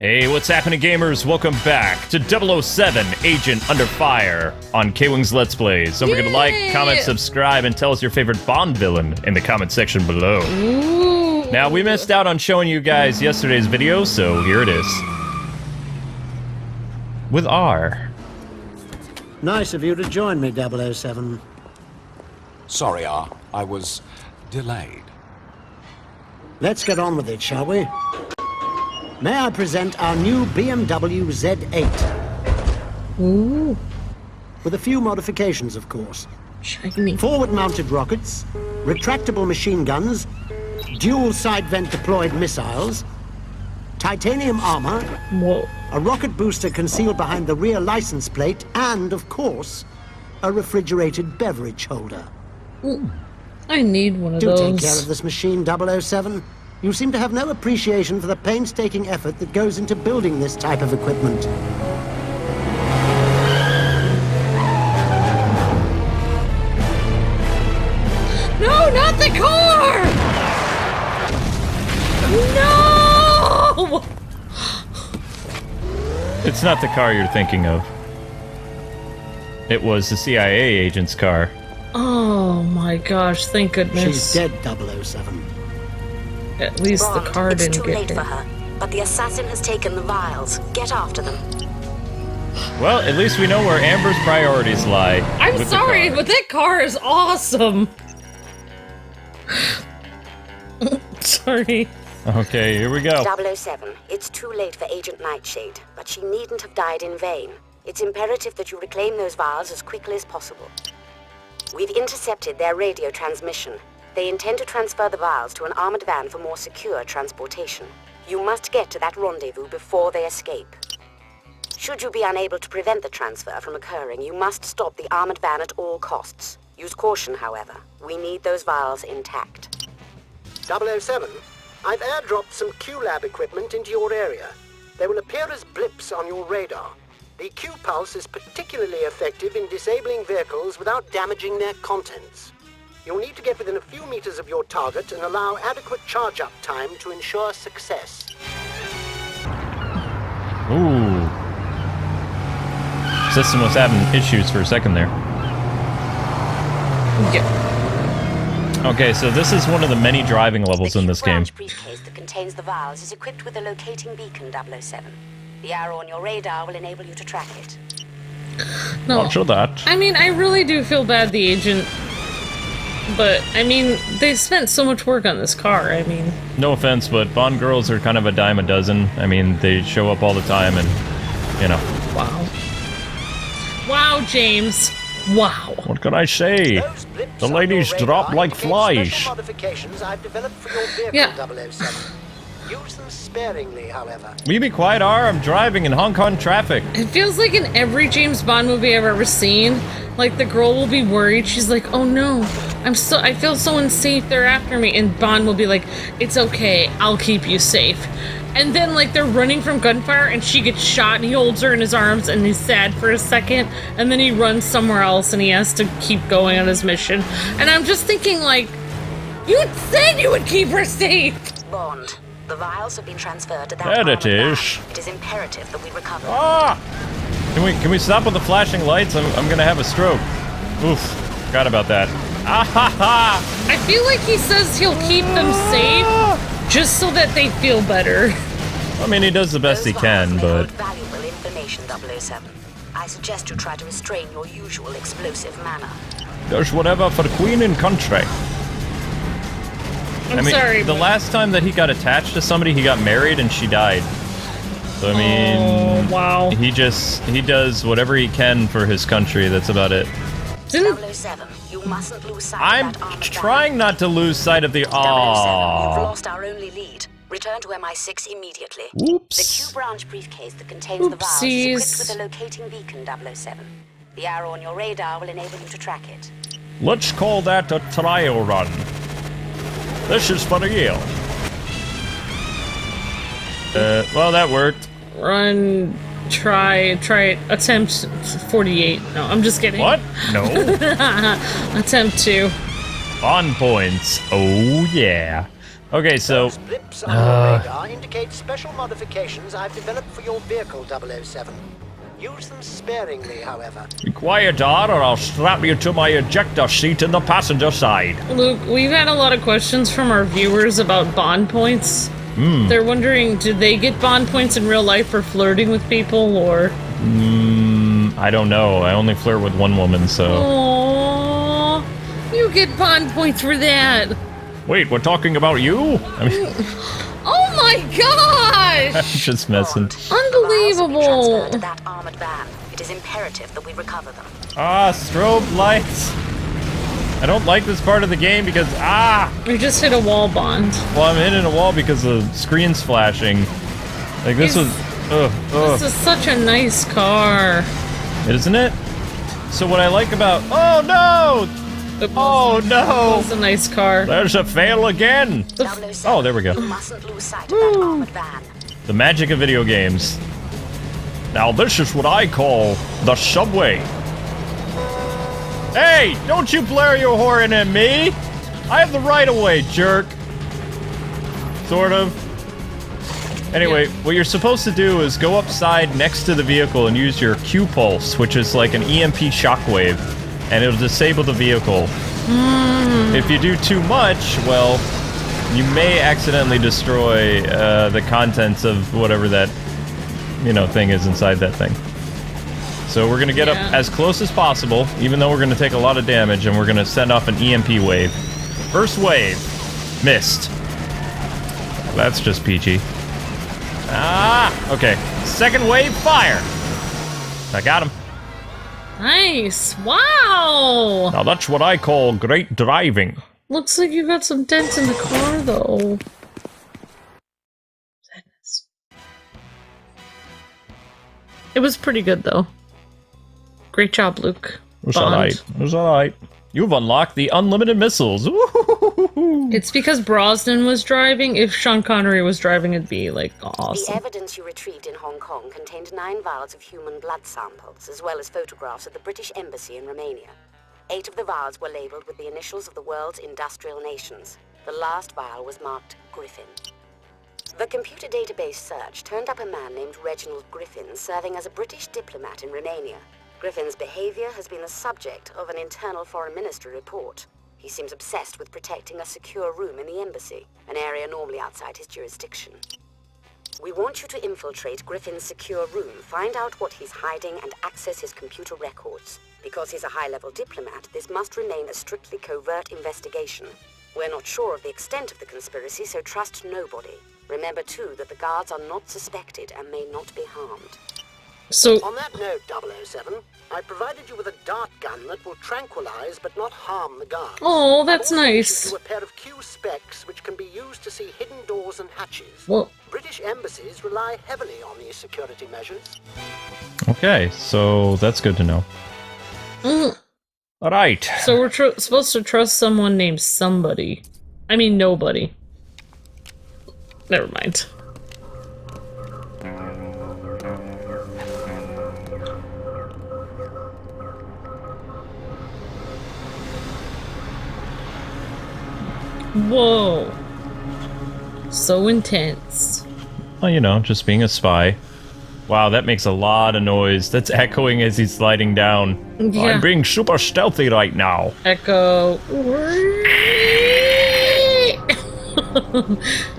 Hey, what's happening, gamers? Welcome back to 007 Agent Under Fire on KwingsLetsPlays. Don't forget to like, comment, subscribe, and tell us your favorite Bond villain in the comment section below. Ooh. Now, we missed out on showing you guys yesterday's video, so here it is. With R. Nice of you to join me, 007. Sorry, R. I was delayed. Let's get on with it, shall we? May I present our new BMW Z8? Ooh. With a few modifications, of course. Shiny. Forward-mounted rockets, retractable machine guns, dual side-vent deployed missiles, titanium armor, Whoa. a rocket booster concealed behind the rear license plate, and, of course, a refrigerated beverage holder. Ooh. I need one of Do those. take care of this machine, 007. You seem to have no appreciation for the painstaking effort that goes into building this type of equipment. No, not the car! No! It's not the car you're thinking of. It was the CIA agent's car. Oh my gosh, thank goodness. She's dead, 007. At least Bond, the car it's didn't too get late her. for her, but the assassin has taken the vials. Get after them. Well, at least we know where Amber's priorities lie. I'm with the sorry, car. but that car is awesome. Sorry. Okay, here we go. 007, it's too late for Agent Nightshade, but she needn't have died in vain. It's imperative that you reclaim those vials as quickly as possible. We've intercepted their radio transmission. They intend to transfer the vials to an armored van for more secure transportation. You must get to that rendezvous before they escape. Should you be unable to prevent the transfer from occurring, you must stop the armored van at all costs. Use caution, however. We need those vials intact. 007, I've airdropped some Q-Lab equipment into your area. They will appear as blips on your radar. The Q-Pulse is particularly effective in disabling vehicles without damaging their contents. You'll need to get within a few meters of your target and allow adequate charge-up time to ensure success. Ooh. System was having issues for a second there. Yeah. Okay, so this is one of the many driving levels in this game. The briefcase that contains the vials is equipped with a locating beacon, 007. The arrow on your radar will enable you to track it. No. Not sure that. I mean, I really do feel bad the agent, but I mean, they spent so much work on this car. I mean, No offense, but Bond girls are kind of a dime a dozen. I mean, they show up all the time and, you know. wow. Wow, James. Wow. What can I say? Those blips The on ladies your drop radar like indicate flies. special modifications I've developed for your vehicle, Yeah. 007. Use them sparingly, however. Will you be quiet, R? I'm driving in Hong Kong traffic. It feels like in every James Bond movie I've ever seen, like the girl will be worried. She's like, "Oh no, I feel so unsafe. They're after me." And Bond will be like, "It's okay. I'll keep you safe." And then like they're running from gunfire and she gets shot and he holds her in his arms and he's sad for a second and then he runs somewhere else and he has to keep going on his mission. And I'm just thinking like, you said you would keep her safe. Bond, the vials have been transferred to that There it armored van. is. It is imperative that we recover. Ah! Can we stop with the flashing lights? I'm gonna have a stroke. Oof. Forgot about that. Ah ha ha! I feel like he says he'll keep them safe just so that they feel better. I mean, he does the best he Those can, vials may but... hold valuable information, 007. I suggest you try to restrain your usual explosive manner. Does whatever for the Queen and country. I'm I mean, sorry. the but- last time that he got attached to somebody, he got married and she died. So, I mean... Oh, wow. He does whatever he can for his country, that's about it. Didn't 007, you mustn't lose sight I'm of that armored van. trying not to lose sight of the... 007, you've Aww. lost our only lead. Return to MI6 immediately. Whoops. The Q-branch briefcase that contains the vials is Oopsies. equipped with a locating beacon, 007. The arrow on your radar will enable you to track it. Let's call that a trial run. This is for real. Well, that worked. run, try, attempt 48. No, I'm just kidding. What? No. Attempt 2. On points. Oh, yeah. Okay, so Those blips on your radar indicate special modifications I've developed for your vehicle, 007. Use them sparingly, however. be quiet, Dad, or I'll strap you to my ejector seat in the passenger side. Luke, we've had a lot of questions from our viewers about bond points. They're wondering, do they get bond points in real life for flirting with people, or? I don't know. I only flirt with one woman, so. Aww, you get bond points for that. Wait, we're talking about you? I mean, Oh my I'm gosh! just messing. Unbelievable. Transferred to that armored van. It is imperative that we recover them. Ah, strobe lights. I don't like this part of the game because, We just hit a wall bond. well, I'm hitting a wall because the screen's flashing. Like, this was, This is such a nice car. isn't it? So what I like about, oh no! Oh no! It's a nice car. There's a fail again! 007, Oh, there we go. You mustn't lose sight of that armored van. The magic of video games. Now this is what I call the subway. Hey, don't you blare your horn at me! I have the right of way, jerk. Sort of. Anyway, what you're supposed to do is go upside next to the vehicle and use your Q pulse, which is like an EMP shockwave, and it'll disable the vehicle. If you do too much, well, you may accidentally destroy the contents of whatever that, thing is inside that thing. So we're gonna get up as close as possible, even though we're gonna take a lot of damage, and we're gonna send off an EMP wave. First wave, missed. That's just peachy. Okay. Second wave, fire. I got him. Nice. Wow. Now that's what I call great driving. Looks like you got some dents in the car, though. Sadness. It was pretty good, though. Great job, Luke. It was alright. It was alright. You've unlocked the unlimited missiles. Woo-hoo-hoo-hoo. It's because Brosnan was driving. If Sean Connery was driving, it'd be, like, The awesome. evidence you retrieved in Hong Kong contained 9 vials of human blood samples, as well as photographs of the British Embassy in Romania. 8 of the vials were labeled with the initials of the world's industrial nations. The last vial was marked Griffin. The computer database search turned up a man named Reginald Griffin serving as a British diplomat in Romania. Griffin's behavior has been the subject of an internal foreign ministry report. He seems obsessed with protecting a secure room in the embassy, an area normally outside his jurisdiction. We want you to infiltrate Griffin's secure room, find out what he's hiding, and access his computer records. Because he's a high-level diplomat, this must remain a strictly covert investigation. We're not sure of the extent of the conspiracy, so trust nobody. Remember, too, that the guards are not suspected and may not be harmed. So, On that note, 007, I provided you with a dart gun that will tranquilize but not harm the guards. oh, that's I've also nice. issued you a pair of Q specs which can be used to see hidden doors and hatches. Well, British embassies rely heavily on these security measures. Okay, so that's good to know. Alright. so we're supposed to trust someone named somebody. I mean, nobody. Never mind. Whoa. So intense. Well, just being a spy. Wow, that makes a lot of noise. That's echoing as he's sliding down. Yeah. I'm being super stealthy right now. Echo.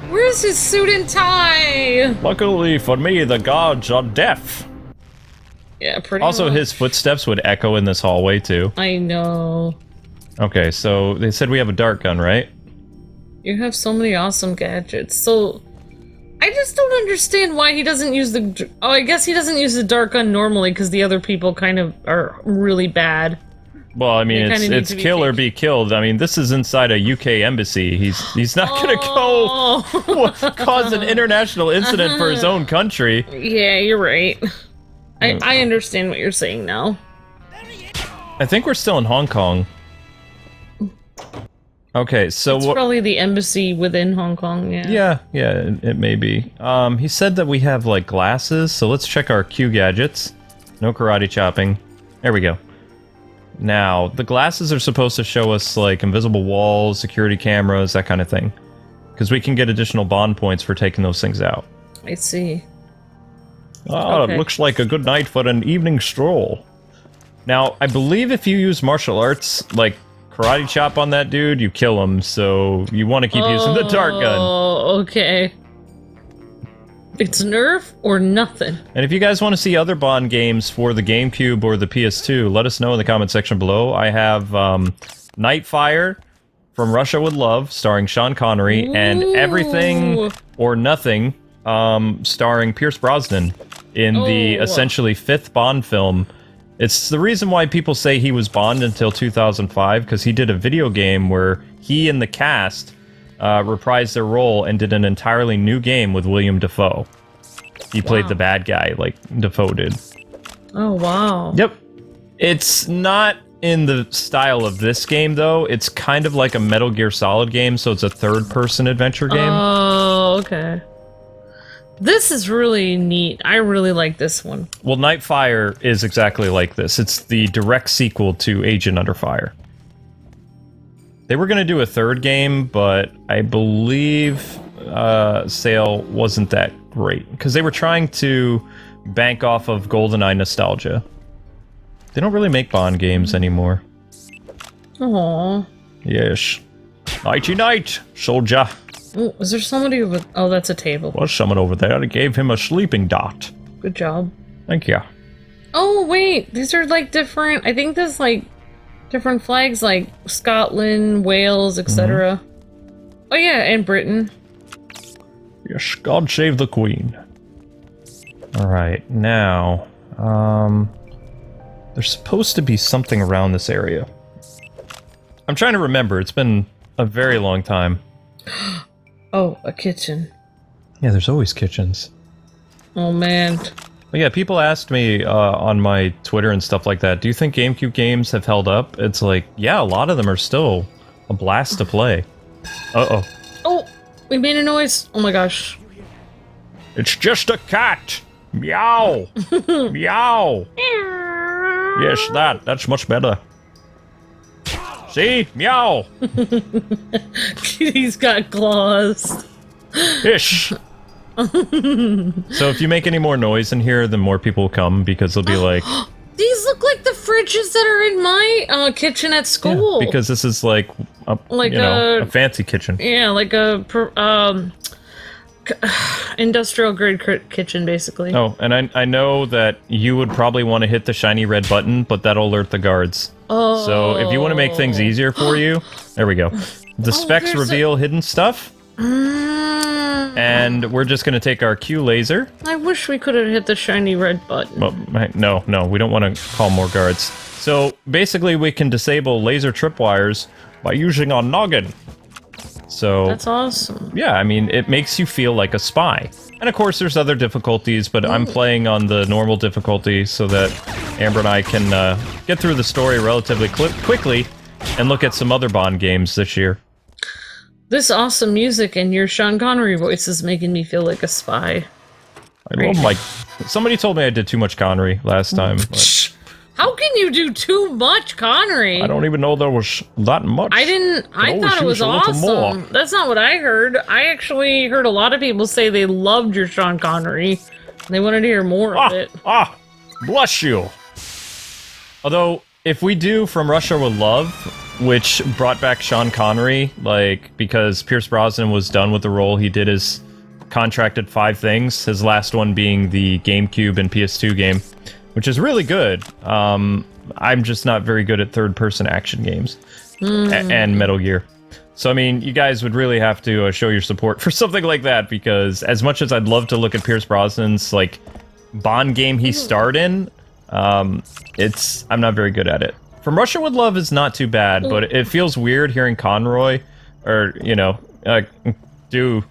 Where's his suit and tie? Luckily for me, the guards are deaf. Yeah, pretty Also, much. his footsteps would echo in this hallway, too. I know. Okay, so they said we have a dart gun, right? You have so many awesome gadgets. So, I just don't understand why he doesn't use the... Oh, I guess he doesn't use the dart gun normally because the other people kind of are really bad. Well, I mean, They kinda need it's to be kill or fake. be killed. I mean, this is inside a UK embassy. He's not gonna go Oh. cause an international incident for his own country. Yeah, you're right. I understand what you're saying now. I think we're still in Hong Kong. Okay, so It's what? probably the embassy within Hong Kong, yeah. Yeah, it may be. He said that we have like glasses, so let's check our Q gadgets. No karate chopping. There we go. Now, the glasses are supposed to show us like invisible walls, security cameras, that kind of thing. because we can get additional bond points for taking those things out. I see. Oh, Okay. It looks like a good night for an evening stroll. Now, I believe if you use martial arts, like karate chop on that dude, you kill him, so you want to keep using the dart gun. Oh, okay. It's Nerf or nothing. And if you guys want to see other Bond games for the GameCube or the PS2, let us know in the comment section below. I have Nightfire from Russia with Love, starring Sean Connery, and Everything or Nothing, starring Pierce Brosnan in the essentially 5th Bond film. It's the reason why people say he was Bond until 2005, because he did a video game where he and the cast reprised their role and did an entirely new game with William Dafoe. He played the bad guy, like Dafoe did. Oh, wow. Yep. It's not in the style of this game, though. It's kind of like a Metal Gear Solid game, so it's a third-person adventure game. Oh, okay. This is really neat. I really like this one. Well, Nightfire is exactly like this. It's the direct sequel to Agent Under Fire. They were going to do a third game, but I believe sale wasn't that great, because they were trying to bank off of GoldenEye nostalgia. They don't really make Bond games anymore. Aww. Yes. Nighty night, soldier. Oh, is there somebody over... Oh, that's a table. Was someone over there that gave him a sleeping dart. Good job. Thank you. Oh, wait. These are, like, different... I think there's, like, different flags, like Scotland, Wales, etc. Oh, yeah, and Britain. Yes, God save the Queen. Alright, now... there's supposed to be something around this area. I'm trying to remember. It's been a very long time. Oh, a kitchen. Yeah, there's always kitchens. Oh, man. But yeah, people asked me on my Twitter and stuff like that, do you think GameCube games have held up? It's like, yeah, a lot of them are still a blast to play. Uh-oh. Oh, we made a noise. Oh my gosh. It's just a cat! Meow! Meow! Yes, that's much better. See? Meow! He's got claws. Ish! So if you make any more noise in here, then more people will come, because they'll be like... These look like the fridges that are in my kitchen at school. Yeah, because this is like a fancy kitchen. Yeah, like a industrial grade kitchen, basically. Oh, and I know that you would probably want to hit the shiny red button, but that'll alert the guards. Oh. So if you want to make things easier for you, there we go. The specs reveal hidden stuff. And we're just going to take our Q laser. I wish we could have hit the shiny red button. Well, no, we don't want to call more guards. So basically we can disable laser tripwires by using our noggin. So that's awesome. Yeah, I mean, it makes you feel like a spy. And of course there's other difficulties, but I'm playing on the normal difficulty so that Amber and I can get through the story relatively quickly and look at some other Bond games this year. This awesome music and your Sean Connery voice is making me feel like a spy. Somebody told me I did too much Connery last time. But how can you do too much Connery? I don't even know there was that much. I thought it was awesome. That's not what I heard. I actually heard a lot of people say they loved your Sean Connery. They wanted to hear more of it. Bless you. Although, if we do From Russia with Love, which brought back Sean Connery, like, because Pierce Brosnan was done with the role, he did his contracted 5 things, his last one being the GameCube and PS2 game, which is really good. I'm just not very good at third-person action games and Metal Gear. So, I mean, you guys would really have to show your support for something like that, because as much as I'd love to look at Pierce Brosnan's, like, Bond game he starred in, I'm not very good at it. From Russia with Love is not too bad, but it feels weird hearing Conroy, or, do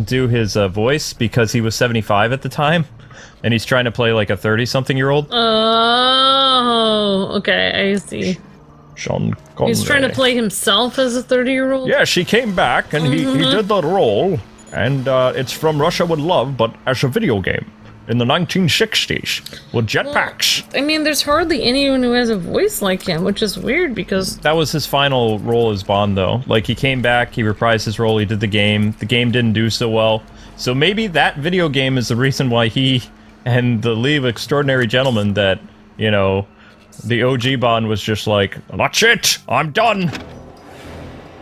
his voice, because he was 75 at the time, and he's trying to play like a 30-something-year-old. Oh, okay, I see. Sean Connery. He's trying to play himself as a 30-year-old? Yeah, she came back, and he did the role, and it's From Russia with Love, but as a video game. in the 1960s with jetpacks. I mean, there's hardly anyone who has a voice like him, which is weird because... That was his final role as Bond, though. Like, he came back, he reprised his role, he did the game. The game didn't do so well. So maybe that video game is the reason why he and the League of Extraordinary Gentlemen that, you know, the OG Bond was just like, that's it, I'm done.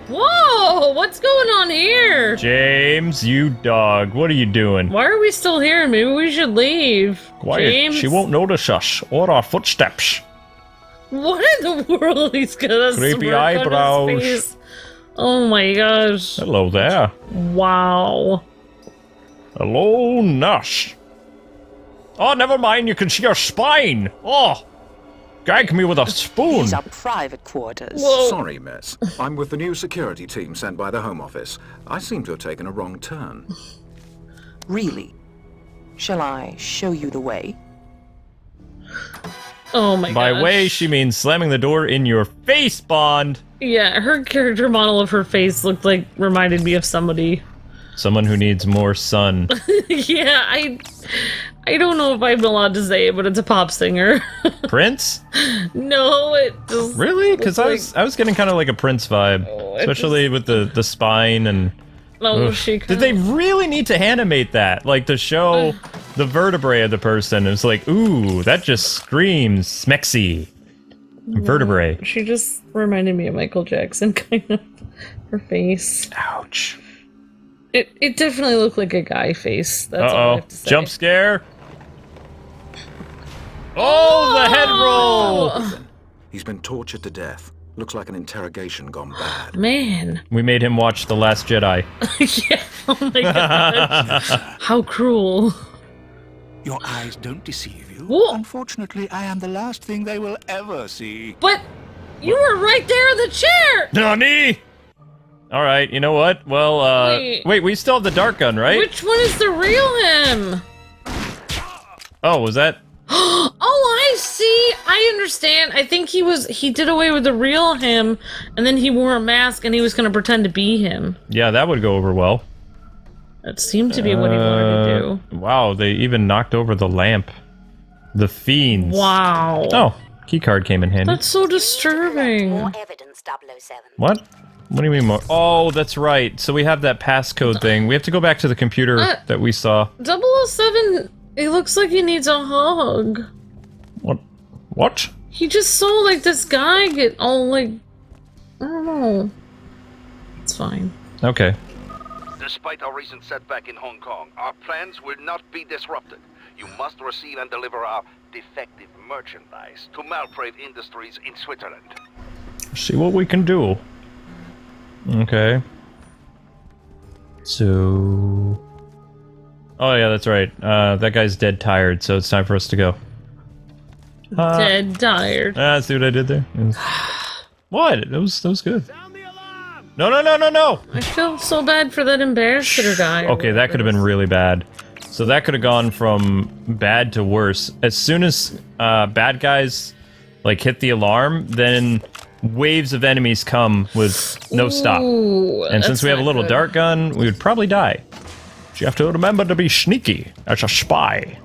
Whoa, what's going on here? James, you dog, what are you doing? Why are we still here? Maybe we should leave. Quiet, James? she won't notice us or our footsteps. What in the world? He's got a Creepy smirk on his eyebrows. face. Oh my gosh. Hello there. Wow. Hello, Nash. Oh, never mind, you can see your spine. Oh, gag me with a spoon. These are private quarters. Whoa. Sorry, miss. I'm with the new security team sent by the Home Office. I seem to have taken a wrong turn. Really? Shall I show you the way? Oh my god. By way, she means slamming the door in your face, Bond. Yeah, her character model of her face looked like, reminded me of somebody. Someone who needs more sun. Yeah, I don't know if I'm allowed to say it, but it's a pop singer. Prince? No, it just... Really? Because looks I was getting kind of like a Prince vibe, Oh, it especially with the spine and. Oh, Ugh. she Did they really need to animate that? Like to show the vertebrae of the person? It's like, ooh, that just screams smexy. Vertebrae. She just reminded me of Michael Jackson, kind of. Her face. Ouch. It definitely looked like a guy face. That's all I Uh-oh. have to say. Jump scare. Oh, the head roll! He's been tortured to death. Looks like an interrogation gone bad. Man. We made him watch The Last Jedi. Yeah, oh my god. How cruel. Your eyes don't deceive you. Whoa. Unfortunately, I am the last thing they will ever see. But you were right there in the chair! Nani? Alright, you know what? Well, wait, we still have the dart gun, right? Which one is the real him? Oh, was that? Oh, I see. I understand. I think he did away with the real him, and then he wore a mask and he was going to pretend to be him. Yeah, that would go over well. That seemed to be what he wanted to do. Wow, they even knocked over the lamp. The fiends. Wow. Oh, keycard came in handy. That's so disturbing. More evidence, 007. What? What do you mean more? Oh, that's right. So we have that passcode thing. We have to go back to the computer that we saw. 007, it looks like he needs a hug. What? What? He just saw, like, this guy get all, like... I don't know. It's fine. Okay. Despite our recent setback in Hong Kong, our plans will not be disrupted. You must receive and deliver our defective merchandise to Malprave Industries in Switzerland. See what we can do. Okay. So... Oh yeah, that's right. That guy's dead tired, so it's time for us to go. Dead tired. See what I did there? What? That was good. No, no, no, no, no! I feel so bad for that ambassador guy. Okay, that could have been really bad. So that could have gone from bad to worse. As soon as bad guys like hit the alarm, then waves of enemies come with no stop. Ooh, And since we have a little dart gun, we would probably die. So you have to remember to be sneaky as a spy.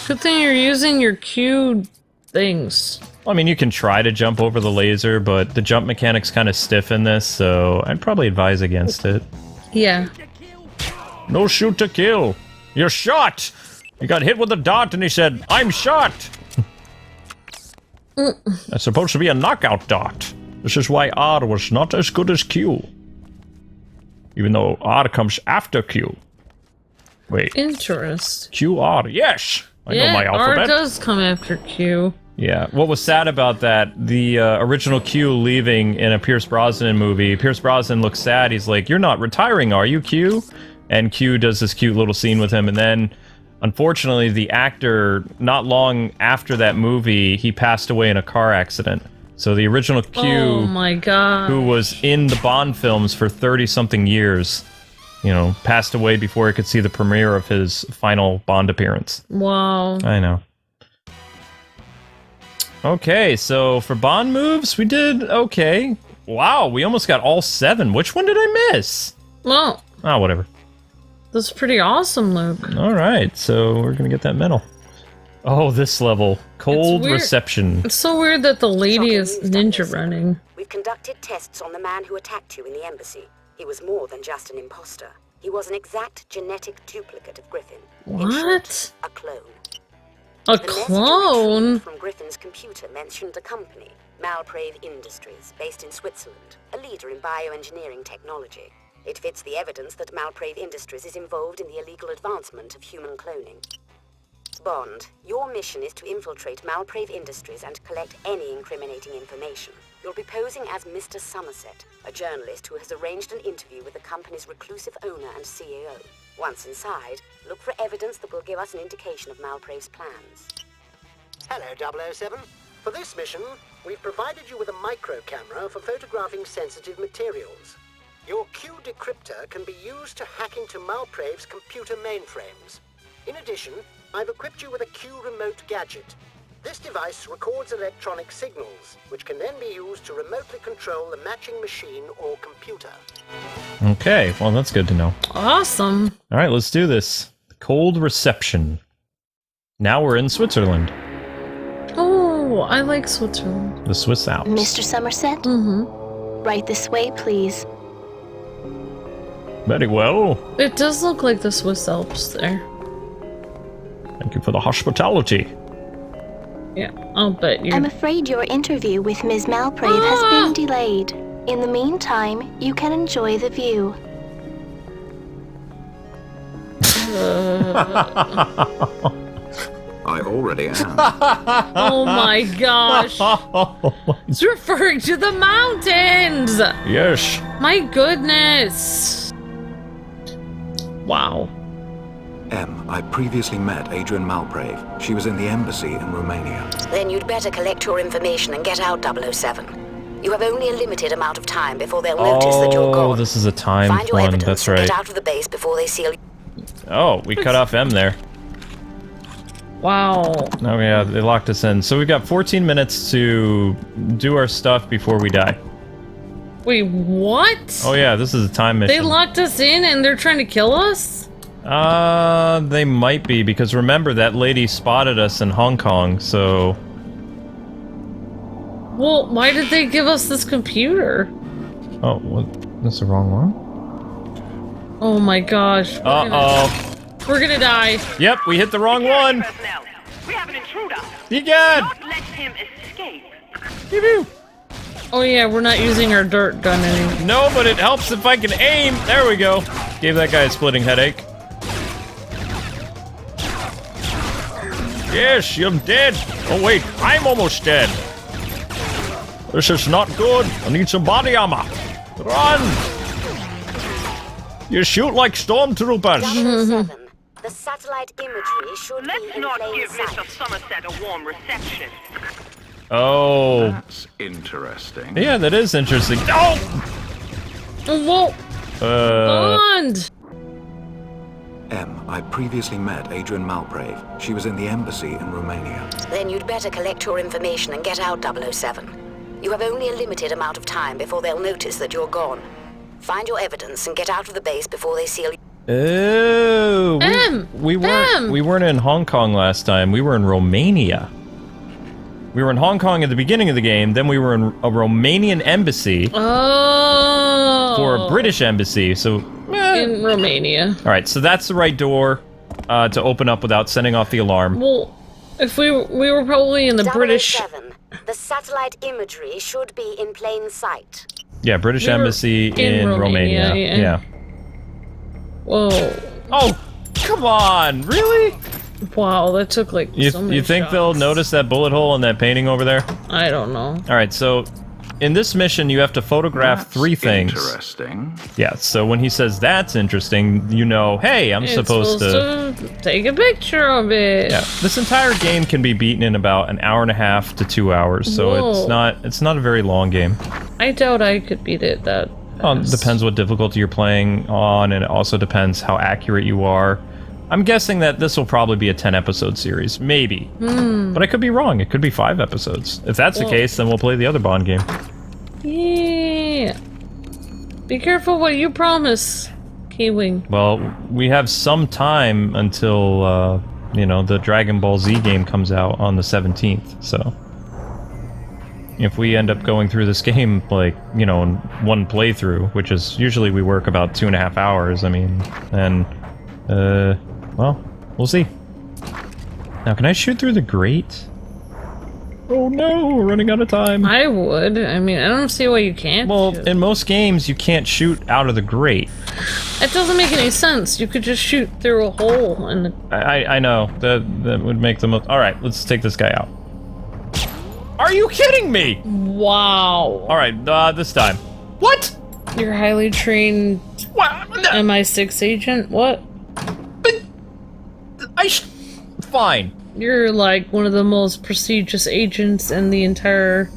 Good thing you're using your Q things. Well, I mean, you can try to jump over the laser, but the jump mechanic's kind of stiff in this, so I'd probably advise against it. Yeah. No shoot to kill. You're shot! You got hit with a dart and he said, I'm shot! That's supposed to be a knockout dart. This is why R was not as good as Q. Even though R comes after Q. Wait. Interest. QR, yes! I know my alphabet. R does come after Q. Yeah, what was sad about that, the original Q leaving in a Pierce Brosnan movie, Pierce Brosnan looks sad, he's like, you're not retiring, are you, Q? And Q does this cute little scene with him, and then, unfortunately, the actor, not long after that movie, he passed away in a car accident. So the original Q, Oh my god. who was in the Bond films for 30-something years, you know, passed away before he could see the premiere of his final Bond appearance. Wow. I know. Okay, so for Bond moves, we did okay. Wow, we almost got all 7. Which one did I miss? Well, Oh, whatever. That's pretty awesome, Luke. Alright, so we're gonna get that medal. Oh, this level. Cold reception. It's so weird that the lady is ninja running. We've conducted tests on the man who attacked you in the embassy. He was more than just an imposter. He was an exact genetic duplicate of Griffin. In short, a clone. A The clone? message from Griffin's computer mentioned a company, Malprave Industries, based in Switzerland, a leader in bioengineering technology. It fits the evidence that Malprave Industries is involved in the illegal advancement of human cloning. Bond, your mission is to infiltrate Malprave Industries and collect any incriminating information. You'll be posing as Mr. Somerset, a journalist who has arranged an interview with the company's reclusive owner and CEO. Once inside, look for evidence that will give us an indication of Malprave's plans. Hello, 007. For this mission, we've provided you with a micro camera for photographing sensitive materials. Your Q decryptor can be used to hack into Malprave's computer mainframes. In addition, I've equipped you with a Q remote gadget. This device records electronic signals, which can then be used to remotely control the matching machine or computer. Okay, well that's good to know. Awesome. Alright, let's do this. Cold reception. Now we're in Switzerland. Oh, I like Switzerland. The Swiss Alps. Mr. Somerset? Mm-hmm. Right this way, please. Very well. It does look like the Swiss Alps there. Thank you for the hospitality. Yeah, I'll bet you. I'm afraid your interview with Ms. Malprave has been delayed. In the meantime, you can enjoy the view. I already am. Oh my gosh. It's referring to the mountains! Yes. My goodness. Wow. M, I previously met Adrian Malprave. She was in the embassy in Romania. Then you'd better collect your information and get out, 007. You have only a limited amount of time before they'll notice that you're gone. Oh, this is a timed Find your one, evidence that's and right. get out of the base before they seal you. Oh, we cut off M there. Wow. Oh yeah, they locked us in. So we've got 14 minutes to do our stuff before we die. Wait, what? Oh yeah, this is a time mission. They locked us in and they're trying to kill us? They might be, because remember that lady spotted us in Hong Kong, so... Well, why did they give us this computer? Oh, what? That's the wrong one? Oh my gosh. Uh-oh. We're gonna die. Yep, we hit the wrong one! We have an intruder. Egad! Not let him escape. Oh yeah, we're not using our dirt gun anymore. No, but it helps if I can aim! There we go. Gave that guy a splitting headache. Yes, you're dead. Oh wait, I'm almost dead. This is not good. I need some body armor. Run! You shoot like stormtroopers. 007. The satellite imagery should Let's be in not plain give sight. Mr. Somerset a warm reception. Oh. That's interesting. Yeah, that is interesting. Oh! Whoa! Bond! M, I previously met Adrian Malprave. She was in the embassy in Romania. Then you'd better collect your information and get out, 007. You have only a limited amount of time before they'll notice that you're gone. Find your evidence and get out of the base before they seal you. Oh, we weren't in Hong Kong last time. We were in Romania. We were in Hong Kong at the beginning of the game. Then we were in a Romanian embassy for a British embassy. So in Romania. All right, so that's the right door to open up without sending off the alarm. Well, if we were probably in the British. 007. The satellite imagery should be in plain sight. Yeah, British embassy in Romania. Yeah. Whoa. Oh, come on, really? Wow, that took like so many You think shots. they'll notice that bullet hole in that painting over there? I don't know. All right, so in this mission, you have to photograph three things. Interesting. Yeah, so when he says that's interesting, you know, hey, I'm supposed to take a picture of it. Yeah, this entire game can be beaten in about an hour and a half to 2 hours, so Whoa. it's not a very long game. I doubt I could beat it that fast. Depends what difficulty you're playing on, and it also depends how accurate you are. I'm guessing that this will probably be a 10-episode series, maybe. But I could be wrong. It could be 5 episodes. If that's the case, then we'll play the other Bond game. Yeah. Be careful what you promise. K-Wing. Well, we have some time until, you know, the Dragon Ball Z game comes out on the 17th, so... If we end up going through this game, like, you know, in one playthrough, which is usually we work about 2.5 hours, I mean, then, well, we'll see. Now, can I shoot through the grate? Oh no, we're running out of time. I would. I mean, I don't see why you can't. Well, shoot. in most games, you can't shoot out of the grate. It doesn't make any sense. You could just shoot through a hole in the... I know. That would make the most... Alright, let's take this guy out. Are you kidding me? Wow. Alright, this time. What? You're highly trained MI6 agent? What? But... Fine. You're like one of the most prestigious agents in the entire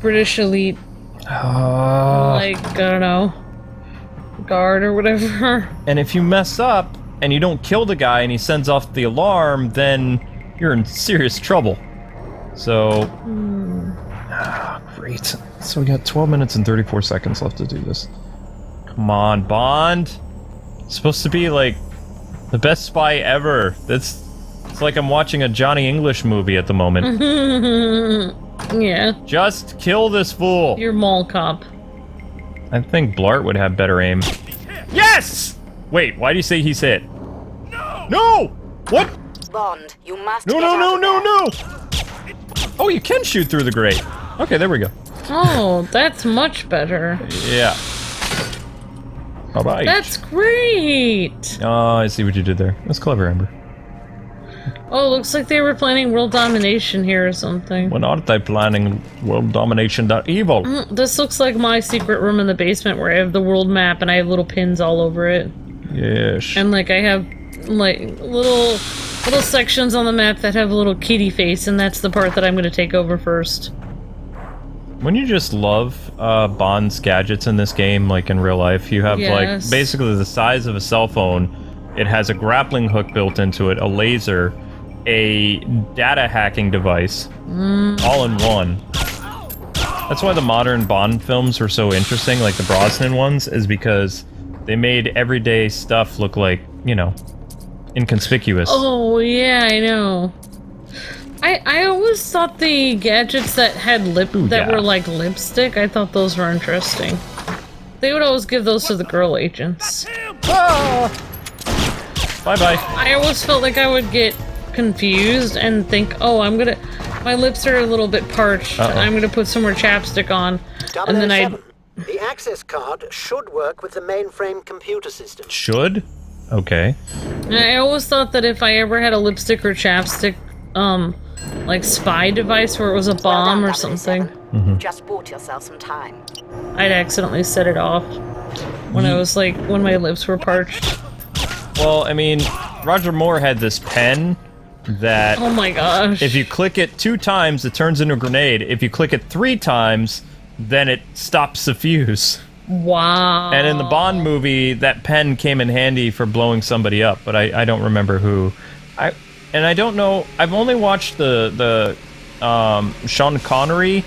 British elite. Like, I don't know, guard or whatever. And if you mess up and you don't kill the guy and he sends off the alarm, then you're in serious trouble. So... great. So we got 12 minutes and 34 seconds left to do this. Come on, Bond! It's supposed to be, like, the best spy ever. It's like I'm watching a Johnny English movie at the moment. Yeah. Just kill this fool! You're mall cop. I think Blart would have better aim. Yes! Wait, why do you say he's hit? No! What? Bond, you must No! Oh, you can shoot through the grate. Okay, there we go. Oh, that's much better. Yeah. Alright. That's great! Oh, I see what you did there. That's clever, Amber. Oh, looks like they were planning world domination here or something. When aren't they planning world domination.evil? This looks like my secret room in the basement where I have the world map and I have little pins all over it. Yes. And like I have like little sections on the map that have a little kitty face, and that's the part that I'm going to take over first. When you just love Bond's gadgets in this game, like in real life, you have like basically the size of a cell phone. It has a grappling hook built into it, a laser, a data hacking device, all in one. That's why the modern Bond films were so interesting, like the Brosnan ones, is because they made everyday stuff look like, you know, inconspicuous. Oh, yeah, I know. I always thought the gadgets that had were like lipstick, I thought those were interesting. They would always give those to the girl agents. Bye-bye. I always felt like I would get confused and think, oh, my lips are a little bit parched, I'm gonna put some more chapstick on, and then the access card should work with the mainframe computer system. Should? Okay. I always thought that if I ever had a lipstick or chapstick, like spy device where it was a bomb or something. You just bought yourself some time. I'd accidentally set it off when I was like, when my lips were parched. Well, I mean, Roger Moore had this pen that... Oh my gosh. If you click it 2 times, it turns into a grenade. If you click it 3 times, then it stops the fuse. Wow. And in the Bond movie, that pen came in handy for blowing somebody up, but I don't remember who. And I don't know, I've only watched the Sean Connery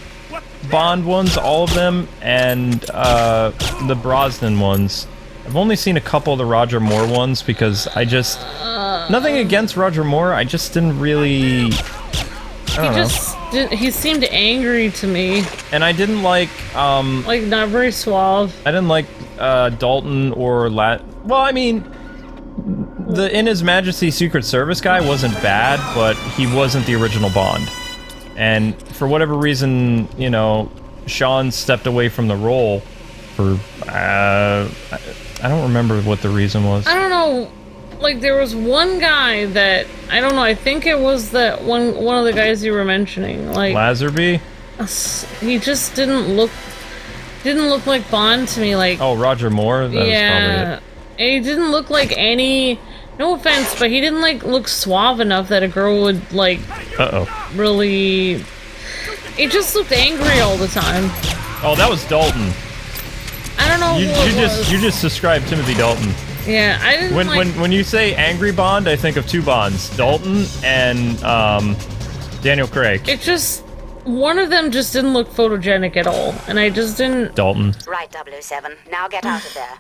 Bond ones, all of them, and the Brosnan ones. I've only seen a couple of the Roger Moore ones because I just... nothing against Roger Moore, I just didn't really... He seemed angry to me. And I didn't like, like, not very suave. I didn't like, Dalton or well, I mean... The In His Majesty Secret Service guy wasn't bad, but he wasn't the original Bond. And for whatever reason, you know, Sean stepped away from the role for, I don't remember what the reason was. I don't know, like there was one guy that, I don't know, I think it was that one of the guys you were mentioning, like... Lazenby? He just didn't look like Bond to me, like... Oh, Roger Moore? That was probably it. He didn't look like any... No offense, but he didn't, like, look suave enough that a girl would, like... really... He just looked angry all the time. Oh, that was Dalton. I don't know you just described Timothy Dalton. Yeah, I didn't when you say angry Bond, I think of 2 Bonds. Dalton and, Daniel Craig. It just... One of them just didn't look photogenic at all, and I just didn't... Dalton. Right, 007. Now get out of there.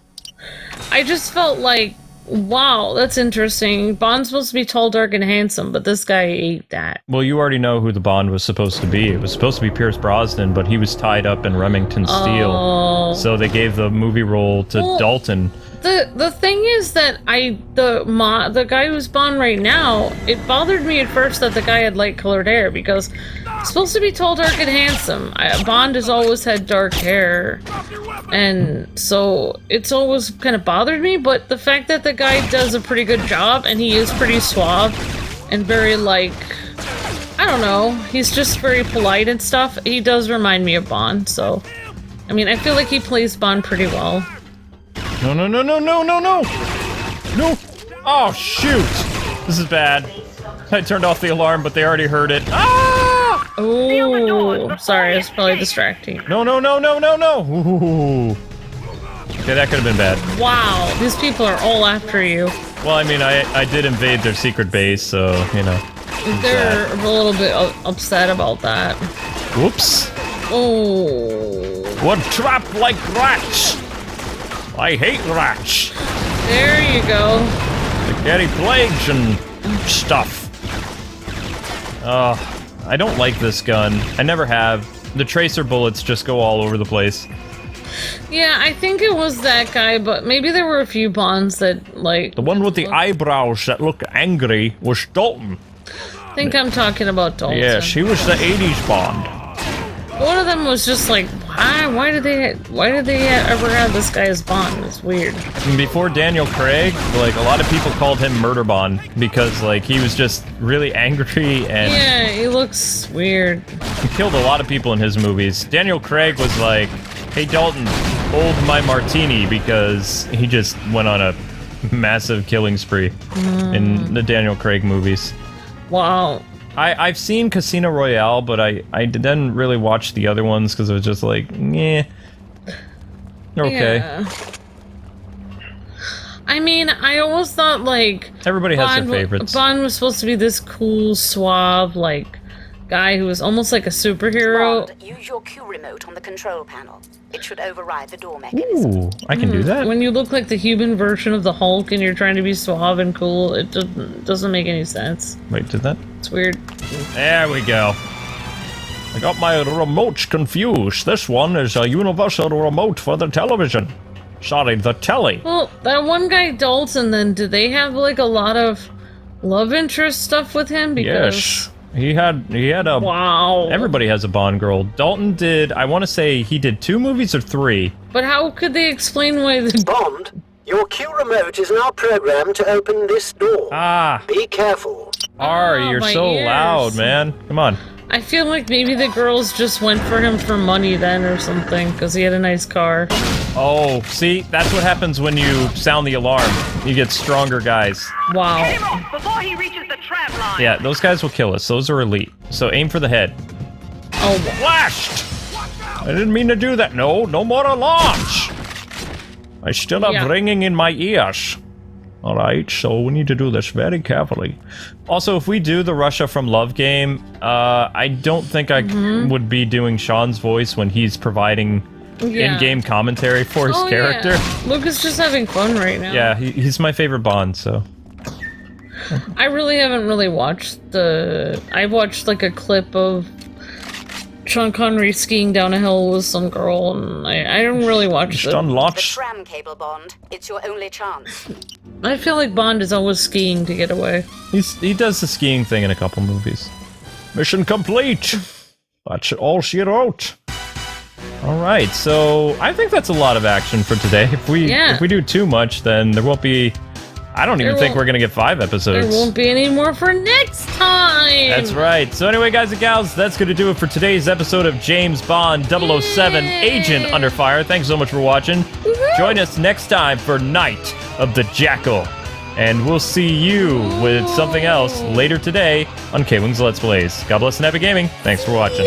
I just felt like, wow, that's interesting. Bond's supposed to be tall, dark, and handsome, but this guy ate that. Well, you already know who the Bond was supposed to be. It was supposed to be Pierce Brosnan, but he was tied up in Remington Steele. Oh. So they gave the movie role to Dalton. The thing is that the guy who's Bond right now, it bothered me at first that the guy had light colored hair because it's supposed to be tall, dark, and handsome. Bond has always had dark hair, and so it's always kind of bothered me, but the fact that the guy does a pretty good job and he is pretty suave and very like, I don't know, he's just very polite and stuff. He does remind me of Bond, so I mean, I feel like he plays Bond pretty well. No, no, no, no, no, no, no! No! Oh, shoot! This is bad. I turned off the alarm, but they already heard it. Ah! Oh, sorry, it's probably distracting. No, no, no, no, no, no! Ooh. Okay, that could have been bad. Wow, these people are all after you. Well, I mean, I did invade their secret base, so, you know. They're a little bit upset about that. Whoops. Oh. We're trapped like rats! I hate rats. There you go. They carry plagues and stuff. I don't like this gun. I never have. The tracer bullets just go all over the place. Yeah, I think it was that guy, but maybe there were a few Bonds that, like... The one with the eyebrows that look angry was Dalton. I think I'm talking about Dalton. Yes, he was the 80s Bond. One of them was just like, why did they ever have this guy as Bond? It's weird. Before Daniel Craig, like, a lot of people called him Murder Bond because, like, he was just really angry and... Yeah, he looks weird. He killed a lot of people in his movies. Daniel Craig was like, hey Dalton, hold my martini, because he just went on a massive killing spree in the Daniel Craig movies. Wow. I've seen Casino Royale, but I didn't really watch the other ones because it was just like, yeah. Okay. Yeah. I mean, I always thought, like... Everybody has their favorites. Bond was supposed to be this cool, suave, like, guy who was almost like a superhero. Bond, use your Q remote on the control panel. It should override the door mechanism. Ooh, I can do that. When you look like the human version of the Hulk and you're trying to be suave and cool, it doesn't make any sense. Wait, did that? It's weird. There we go. I got my remotes confused. This one is a universal remote for the television. Sorry, the telly. Well, that one guy, Dalton, then, did they have, like, a lot of love interest stuff with him? Because... Yes. He had a... Wow. Everybody has a Bond girl. Dalton did, I want to say he did 2 movies or 3. But how could they explain why the... Bond, your Q remote is now programmed to open this door. Ah. Be careful. Ari, you're so loud, man. Come on. I feel like maybe the girls just went for him for money then or something, because he had a nice car. Oh, see? That's what happens when you sound the alarm. You get stronger guys. Wow. Get him off before he reaches the trap line. Yeah, those guys will kill us. Those are elite. So aim for the head. Oh, Blast! I didn't mean to do that. No more alarms! I still have ringing in my ears. Alright, so we need to do this very carefully. Also, if we do the Russia from Love game, I don't think I would be doing Sean's voice when he's providing in-game commentary for his character. Yeah. Luke is just having fun right now. Yeah, he's my favorite Bond, so... I really haven't watched the... I watched, like, a clip of Sean Connery skiing down a hill with some girl, and I don't really watch it. The tram cable, Bond. It's your only chance. I feel like Bond is always skiing to get away. He does the skiing thing in a couple movies. Mission complete! That's all she wrote. Alright, so I think that's a lot of action for today. If we do too much, then there won't be... I don't even think we're gonna get 5 episodes. There won't be any more for next time! That's right. So anyway, guys and gals, that's gonna do it for today's episode of James Bond 007 Agent Under Fire. Thanks so much for watching. Join us next time for Night of the Jackal. And we'll see you with something else later today on Kwings Let's Plays. God bless and happy gaming. Thanks for watching.